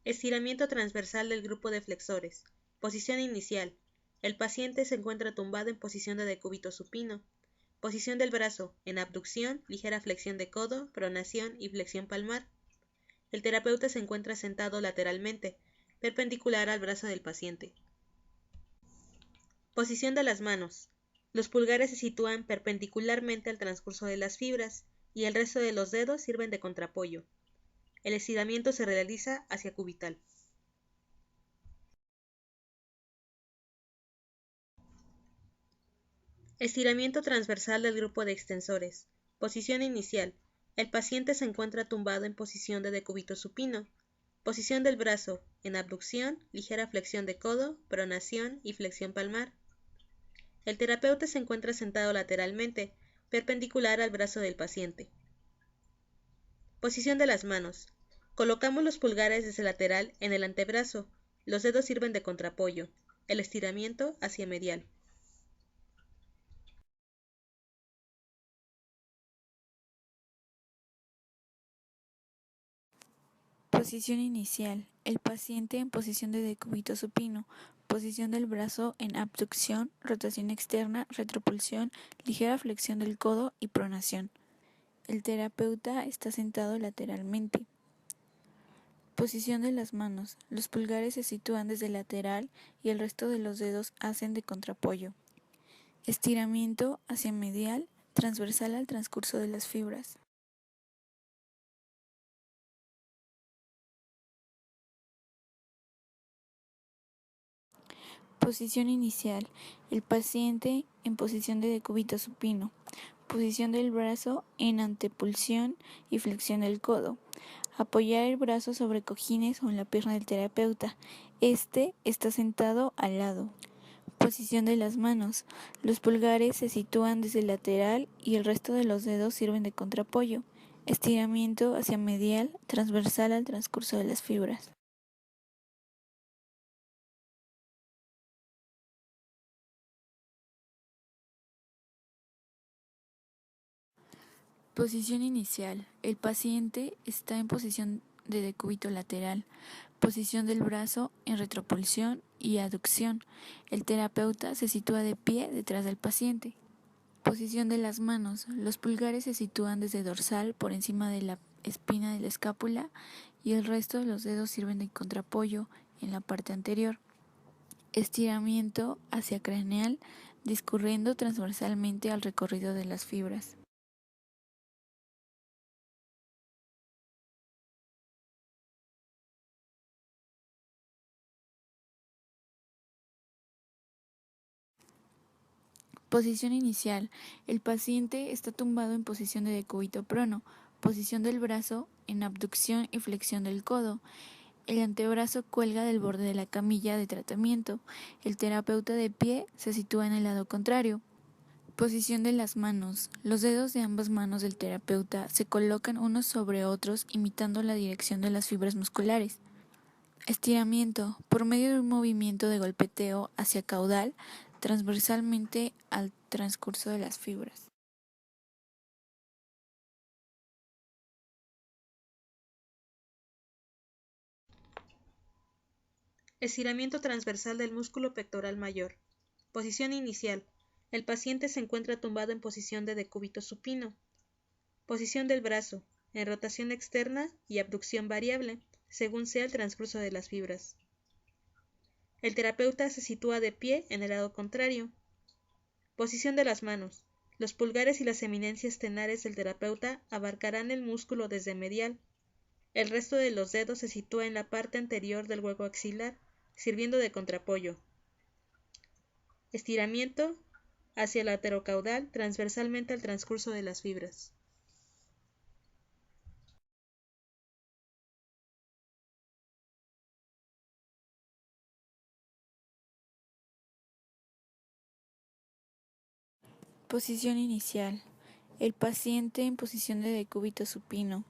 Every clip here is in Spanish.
Estiramiento transversal del grupo de flexores. Posición inicial. El paciente se encuentra tumbado en posición de decúbito supino. Posición del brazo, en abducción, ligera flexión de codo, pronación y flexión palmar. El terapeuta se encuentra sentado lateralmente, perpendicular al brazo del paciente. Posición de las manos. Los pulgares se sitúan perpendicularmente al transcurso de las fibras y el resto de los dedos sirven de contraapoyo. El estiramiento se realiza hacia cubital. Estiramiento transversal del grupo de extensores. Posición inicial. El paciente se encuentra tumbado en posición de decúbito supino. Posición del brazo, en abducción, ligera flexión de codo, pronación y flexión palmar. El terapeuta se encuentra sentado lateralmente, perpendicular al brazo del paciente. Posición de las manos. Colocamos los pulgares desde lateral en el antebrazo. Los dedos sirven de contraapoyo. El estiramiento hacia medial. Posición inicial. El paciente en posición de decúbito supino. Posición del brazo en abducción, rotación externa, retropulsión, ligera flexión del codo y pronación. El terapeuta está sentado lateralmente. Posición de las manos. Los pulgares se sitúan desde lateral y el resto de los dedos hacen de contraapoyo. Estiramiento hacia medial, transversal al transcurso de las fibras. Posición inicial. El paciente en posición de decúbito supino. Posición del brazo en antepulsión y flexión del codo. Apoyar el brazo sobre cojines o en la pierna del terapeuta. Este está sentado al lado. Posición de las manos. Los pulgares se sitúan desde el lateral y el resto de los dedos sirven de contraapoyo. Estiramiento hacia medial, transversal al transcurso de las fibras. Posición inicial. El paciente está en posición de decúbito lateral. Posición del brazo en retropulsión y aducción. El terapeuta se sitúa de pie detrás del paciente. Posición de las manos. Los pulgares se sitúan desde dorsal por encima de la espina de la escápula y el resto de los dedos sirven de contraapoyo en la parte anterior. Estiramiento hacia craneal, discurriendo transversalmente al recorrido de las fibras. Posición inicial. El paciente está tumbado en posición de decúbito prono. Posición del brazo en abducción y flexión del codo. El antebrazo cuelga del borde de la camilla de tratamiento. El terapeuta de pie se sitúa en el lado contrario. Posición de las manos. Los dedos de ambas manos del terapeuta se colocan unos sobre otros imitando la dirección de las fibras musculares. Estiramiento. Por medio de un movimiento de golpeteo hacia caudal, transversalmente al transcurso de las fibras. Estiramiento transversal del músculo pectoral mayor. Posición inicial. El paciente se encuentra tumbado en posición de decúbito supino. Posición del brazo, en rotación externa y abducción variable, según sea el transcurso de las fibras. El terapeuta se sitúa de pie en el lado contrario. Posición de las manos. Los pulgares y las eminencias tenares del terapeuta abarcarán el músculo desde medial. El resto de los dedos se sitúa en la parte anterior del hueco axilar, sirviendo de contraapoyo. Estiramiento hacia el laterocaudal transversalmente al transcurso de las fibras. Posición inicial. El paciente en posición de decúbito supino.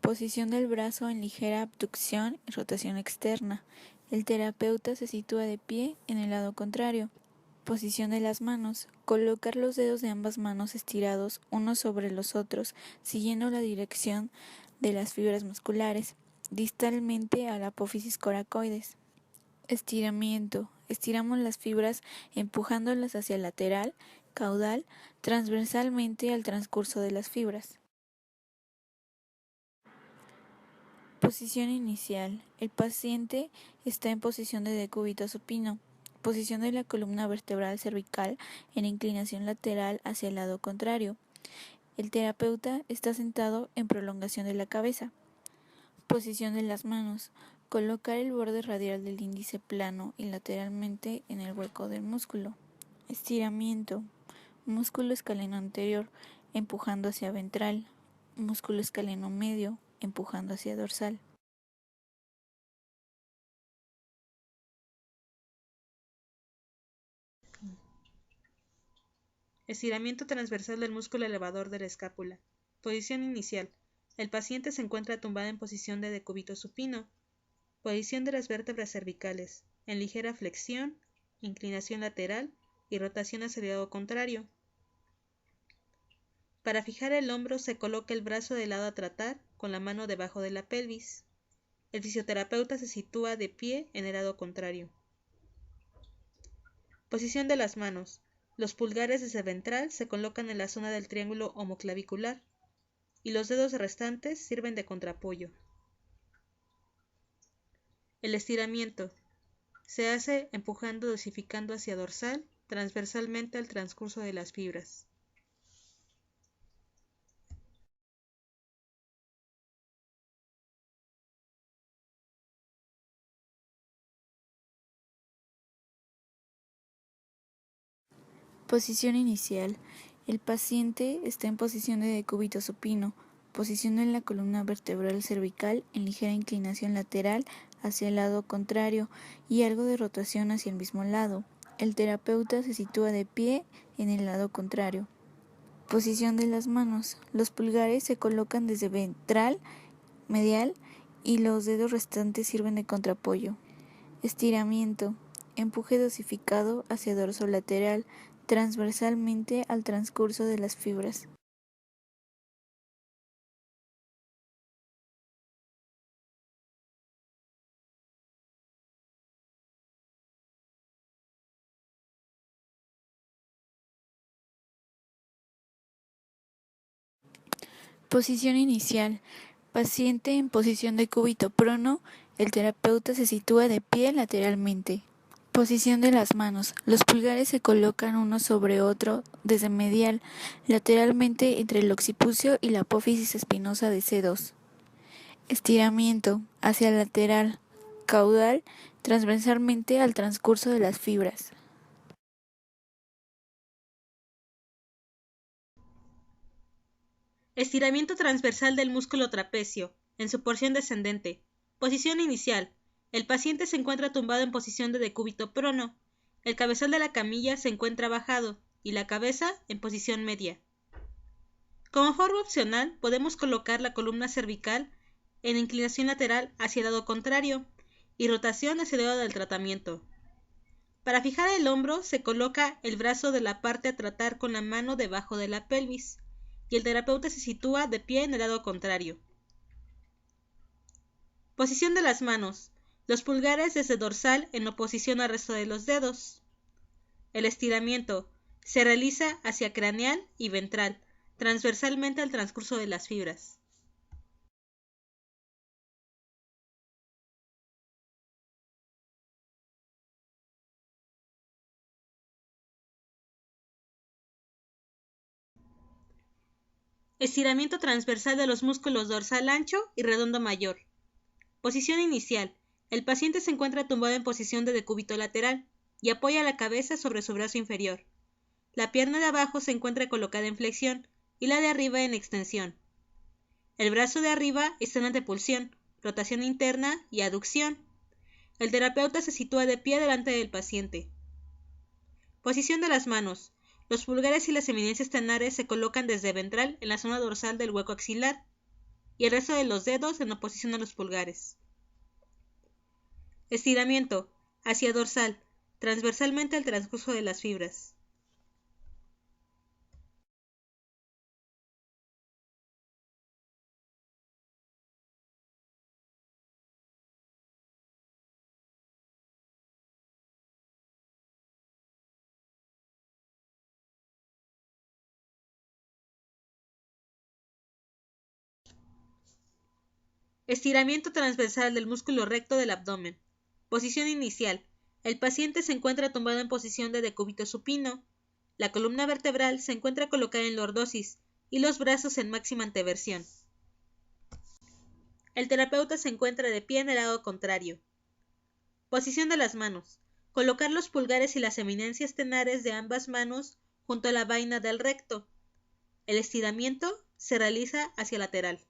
Posición del brazo en ligera abducción y rotación externa. El terapeuta se sitúa de pie en el lado contrario. Posición de las manos. Colocar los dedos de ambas manos estirados unos sobre los otros, siguiendo la dirección de las fibras musculares. distalmente a la apófisis coracoides. Estiramiento. Estiramos las fibras empujándolas hacia el lateral, caudal, transversalmente al transcurso de las fibras. Posición inicial. El paciente está en posición de decúbito supino. Posición de la columna vertebral cervical en inclinación lateral hacia el lado contrario. El terapeuta está sentado en prolongación de la cabeza. Posición de las manos. Colocar el borde radial del índice plano y lateralmente en el hueco del músculo. Estiramiento. Músculo escaleno anterior empujando hacia ventral. Músculo escaleno medio empujando hacia dorsal. Estiramiento transversal del músculo elevador de la escápula. Posición inicial. El paciente se encuentra tumbado en posición de decúbito supino. Posición de las vértebras cervicales, en ligera flexión, inclinación lateral y rotación hacia el lado contrario. Para fijar el hombro se coloca el brazo del lado a tratar con la mano debajo de la pelvis. El fisioterapeuta se sitúa de pie en el lado contrario. Posición de las manos. Los pulgares desde ventral se colocan en la zona del triángulo homoclavicular y los dedos restantes sirven de contraapoyo. El estiramiento se hace empujando dosificando hacia dorsal transversalmente al transcurso de las fibras. Posición inicial. El paciente está en posición de decúbito supino. Posición en la columna vertebral cervical en ligera inclinación lateral hacia el lado contrario y algo de rotación hacia el mismo lado. El terapeuta se sitúa de pie en el lado contrario. Posición de las manos. Los pulgares se colocan desde ventral, medial y los dedos restantes sirven de contraapoyo. Estiramiento. Empuje dosificado hacia dorso lateral, transversalmente al transcurso de las fibras. Posición inicial. Paciente en posición de cúbito prono, el terapeuta se sitúa de pie lateralmente. Posición de las manos. Los pulgares se colocan uno sobre otro desde medial, lateralmente entre el occipucio y la apófisis espinosa de C2. Estiramiento hacia lateral, caudal, transversalmente al transcurso de las fibras. Estiramiento transversal del músculo trapecio, en su porción descendente. Posición inicial. El paciente se encuentra tumbado en posición de decúbito prono. El cabezal de la camilla se encuentra bajado y la cabeza en posición media. Como forma opcional, podemos colocar la columna cervical en inclinación lateral hacia el lado contrario y rotación hacia el lado del tratamiento. Para fijar el hombro se coloca el brazo de la parte a tratar con la mano debajo de la pelvis y el terapeuta se sitúa de pie en el lado contrario. Posición de las manos. Los pulgares desde dorsal en oposición al resto de los dedos. El estiramiento se realiza hacia craneal y ventral, transversalmente al transcurso de las fibras. Estiramiento transversal de los músculos dorsal ancho y redondo mayor. Posición inicial. El paciente se encuentra tumbado en posición de decúbito lateral y apoya la cabeza sobre su brazo inferior. La pierna de abajo se encuentra colocada en flexión y la de arriba en extensión. El brazo de arriba está en antepulsión, rotación interna y aducción. El terapeuta se sitúa de pie delante del paciente. Posición de las manos. Los pulgares y las eminencias ternares se colocan desde ventral en la zona dorsal del hueco axilar y el resto de los dedos en oposición a los pulgares. Estiramiento hacia dorsal, transversalmente al transcurso de las fibras. Estiramiento transversal del músculo recto del abdomen. Posición inicial. El paciente se encuentra tumbado en posición de decúbito supino. La columna vertebral se encuentra colocada en lordosis y los brazos en máxima anteversión. El terapeuta se encuentra de pie en el lado contrario. Posición de las manos. Colocar los pulgares y las eminencias tenares de ambas manos junto a la vaina del recto. El estiramiento se realiza hacia lateral.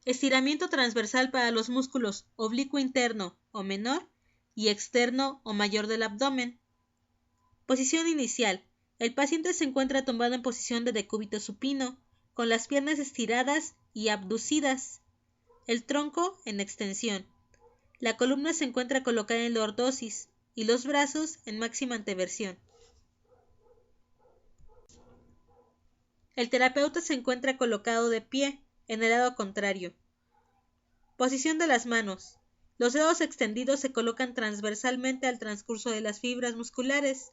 Estiramiento transversal para los músculos oblicuo interno o menor y externo o mayor del abdomen. Posición inicial. El paciente se encuentra tumbado en posición de decúbito supino, con las piernas estiradas y abducidas, el tronco en extensión. La columna se encuentra colocada en lordosis y los brazos en máxima anteversión. El terapeuta se encuentra colocado de pie en el lado contrario. Posición de las manos. Los dedos extendidos se colocan transversalmente al transcurso de las fibras musculares,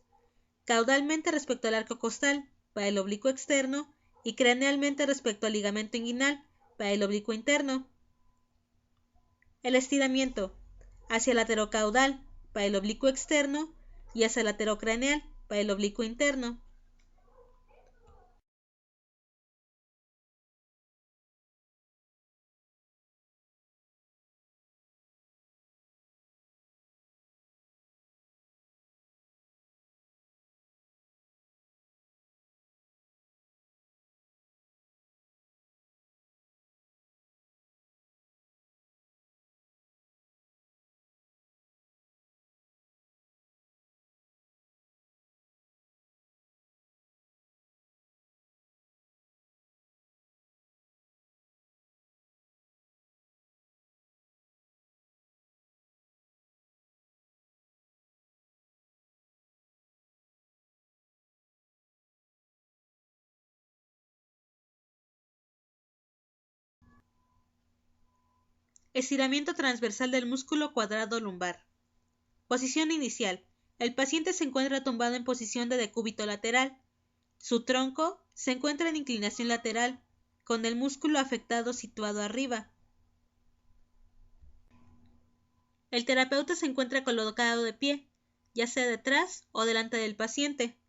caudalmente respecto al arco costal, para el oblicuo externo, y cranealmente respecto al ligamento inguinal, para el oblicuo interno. El estiramiento hacia el laterocaudal, para el oblicuo externo, y hacia el laterocraneal, para el oblicuo interno. Estiramiento transversal del músculo cuadrado lumbar. Posición inicial. El paciente se encuentra tumbado en posición de decúbito lateral. Su tronco se encuentra en inclinación lateral, con el músculo afectado situado arriba. El terapeuta se encuentra colocado de pie, ya sea detrás o delante del paciente.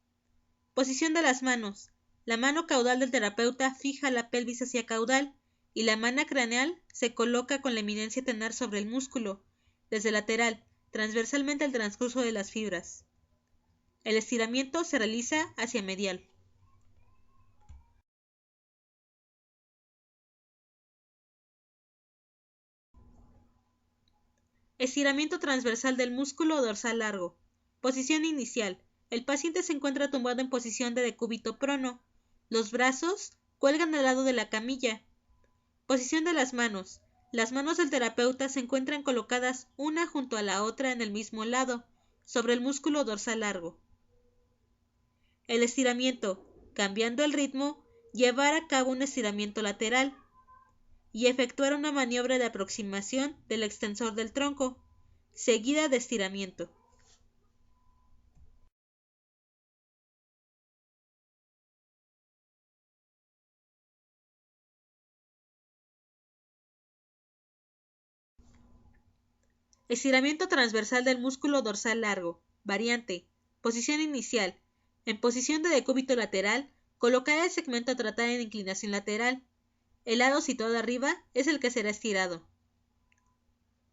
Posición de las manos. La mano caudal del terapeuta fija la pelvis hacia caudal y la mano craneal se coloca con la eminencia tenar sobre el músculo, desde lateral, transversalmente al transcurso de las fibras. El estiramiento se realiza hacia medial. Estiramiento transversal del músculo dorsal largo. Posición inicial. El paciente se encuentra tumbado en posición de decúbito prono. Los brazos cuelgan al lado de la camilla. Posición de las manos. Las manos del terapeuta se encuentran colocadas una junto a la otra en el mismo lado, sobre el músculo dorsal largo. El estiramiento, cambiando el ritmo, llevar a cabo un estiramiento lateral y efectuar una maniobra de aproximación del extensor del tronco, seguida de estiramiento. Estiramiento transversal del músculo dorsal largo. Variante. Posición inicial. En posición de decúbito lateral, colocar el segmento a tratar en inclinación lateral. El lado situado arriba es el que será estirado.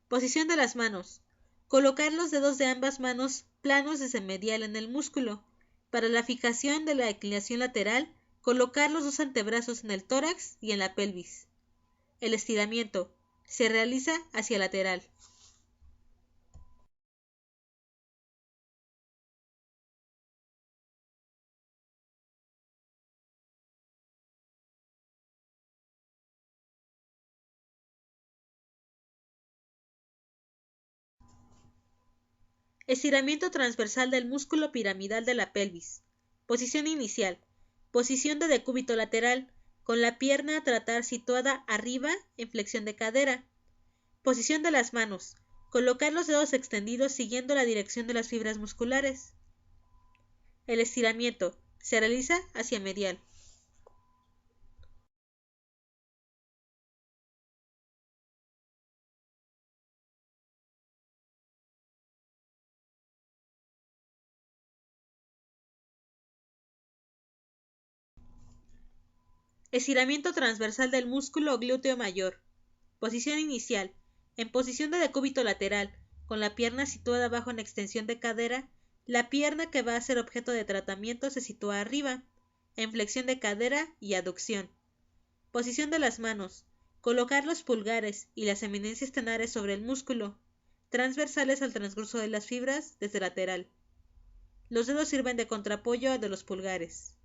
Posición de las manos. Colocar los dedos de ambas manos planos desde medial en el músculo. Para la fijación de la inclinación lateral, colocar los dos antebrazos en el tórax y en la pelvis. El estiramiento se realiza hacia lateral. Estiramiento transversal del músculo piramidal de la pelvis. Posición inicial. Posición de decúbito lateral, con la pierna a tratar situada arriba en flexión de cadera. Posición de las manos. Colocar los dedos extendidos siguiendo la dirección de las fibras musculares. El estiramiento se realiza hacia medial. Estiramiento transversal del músculo glúteo mayor. Posición inicial. En posición de decúbito lateral, con la pierna situada abajo en extensión de cadera, la pierna que va a ser objeto de tratamiento se sitúa arriba, en flexión de cadera y aducción. Posición de las manos. Colocar los pulgares y las eminencias tenares sobre el músculo, transversales al transcurso de las fibras desde lateral. Los dedos sirven de contraapoyo a de los pulgares.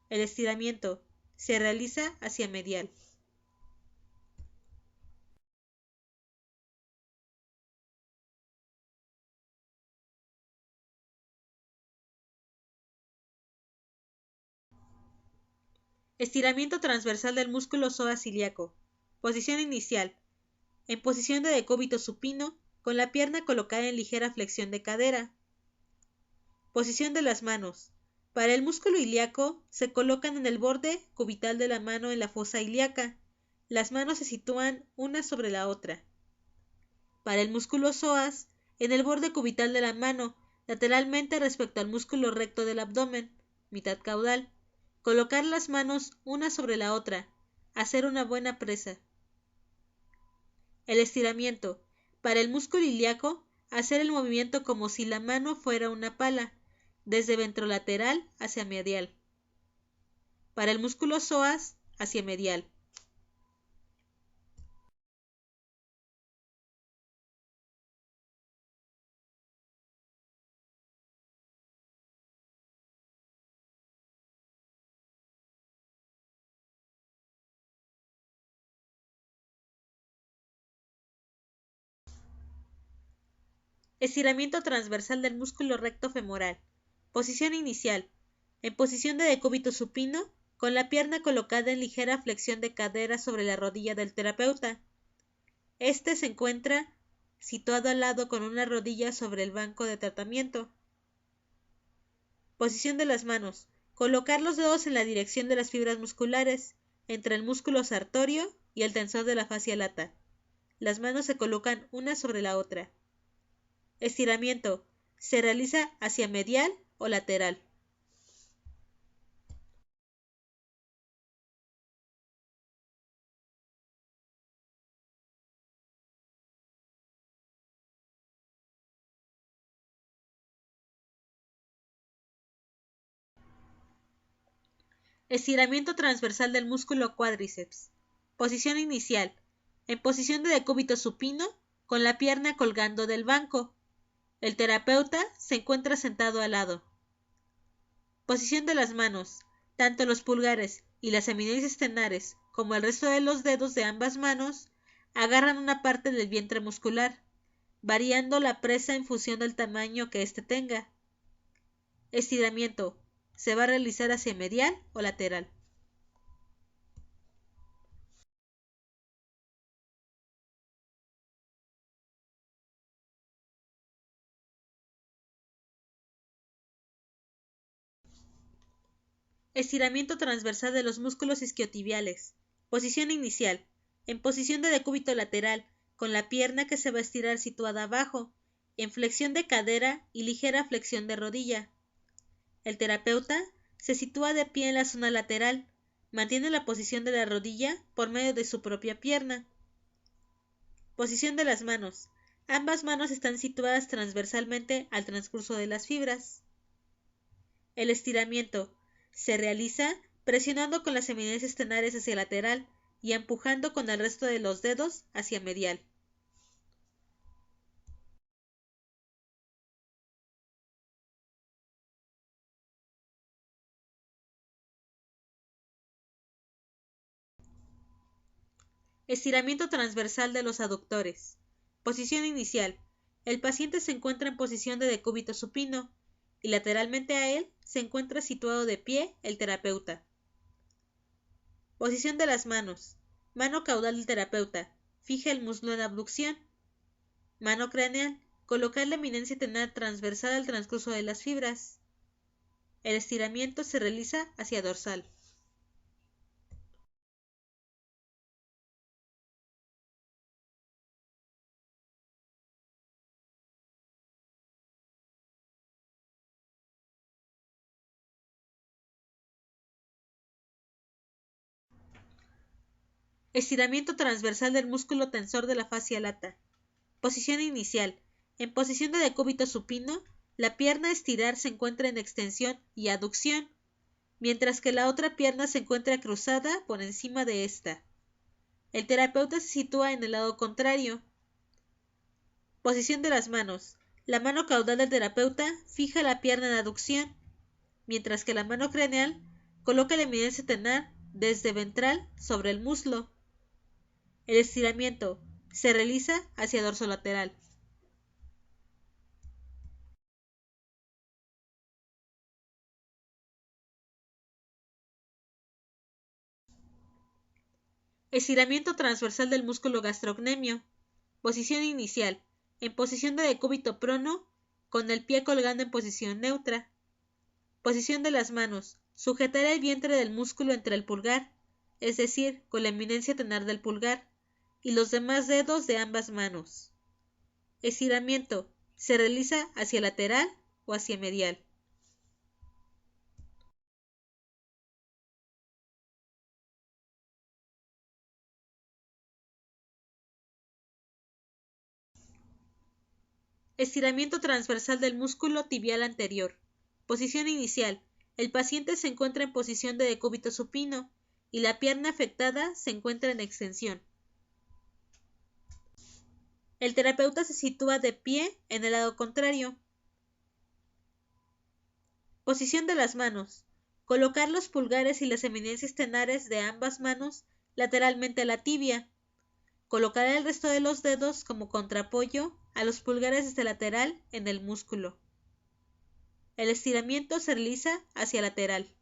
El estiramiento se realiza hacia medial. Estiramiento transversal del músculo psoas ilíaco. Posición inicial. En posición de decúbito supino, con la pierna colocada en ligera flexión de cadera. Posición de las manos. Para el músculo ilíaco, se colocan en el borde cubital de la mano en la fosa ilíaca. Las manos se sitúan una sobre la otra. Para el músculo psoas, en el borde cubital de la mano, lateralmente respecto al músculo recto del abdomen, mitad caudal. Colocar las manos una sobre la otra. Hacer una buena presa. El estiramiento. Para el músculo ilíaco, hacer el movimiento como si la mano fuera una pala, desde ventrolateral hacia medial. Para el músculo psoas, hacia medial. Estiramiento transversal del músculo recto femoral. Posición inicial. En posición de decúbito supino, con la pierna colocada en ligera flexión de cadera sobre la rodilla del terapeuta. Este se encuentra situado al lado con una rodilla sobre el banco de tratamiento. Posición de las manos. Colocar los dedos en la dirección de las fibras musculares, entre el músculo sartorio y el tensor de la fascia lata. Las manos se colocan una sobre la otra. Estiramiento. Se realiza hacia medial o lateral. Estiramiento transversal del músculo cuádriceps. Posición inicial. En posición de decúbito supino, con la pierna colgando del banco. El terapeuta se encuentra sentado al lado. Posición de las manos. Tanto los pulgares y las eminencias tenares como el resto de los dedos de ambas manos agarran una parte del vientre muscular, variando la presa en función del tamaño que éste tenga. Estiramiento. Se va a realizar hacia medial o lateral. Estiramiento transversal de los músculos isquiotibiales. Posición inicial. En posición de decúbito lateral, con la pierna que se va a estirar situada abajo, en flexión de cadera y ligera flexión de rodilla. El terapeuta se sitúa de pie en la zona lateral, mantiene la posición de la rodilla por medio de su propia pierna. Posición de las manos. Ambas manos están situadas transversalmente al transcurso de las fibras. El estiramiento se realiza presionando con las eminencias tenares hacia lateral y empujando con el resto de los dedos hacia medial. Estiramiento transversal de los aductores. Posición inicial. El paciente se encuentra en posición de decúbito supino y lateralmente a él se encuentra situado de pie el terapeuta. Posición de las manos. Mano caudal del terapeuta. fija el muslo en abducción. Mano craneal, colocar la eminencia tenar transversal al transcurso de las fibras. El estiramiento se realiza hacia dorsal. Estiramiento transversal del músculo tensor de la fascia lata. Posición inicial. En posición de decúbito supino, la pierna a estirar se encuentra en extensión y aducción, mientras que la otra pierna se encuentra cruzada por encima de esta. El terapeuta se sitúa en el lado contrario. Posición de las manos. La mano caudal del terapeuta fija la pierna en aducción, mientras que la mano craneal coloca la eminencia tenar desde ventral sobre el muslo. El estiramiento se realiza hacia dorsolateral. Estiramiento transversal del músculo gastrocnemio. Posición inicial. En posición de decúbito prono, con el pie colgando en posición neutra. Posición de las manos. Sujetar el vientre del músculo entre el pulgar, es decir, con la eminencia tenar del pulgar, y los demás dedos de ambas manos. Estiramiento. Se realiza hacia lateral o hacia medial. Estiramiento transversal del músculo tibial anterior. Posición inicial. El paciente se encuentra en posición de decúbito supino y la pierna afectada se encuentra en extensión. El terapeuta se sitúa de pie en el lado contrario. Posición de las manos. Colocar los pulgares y las eminencias tenares de ambas manos lateralmente a la tibia. Colocar el resto de los dedos como contraapoyo a los pulgares desde lateral en el músculo. El estiramiento se realiza hacia lateral.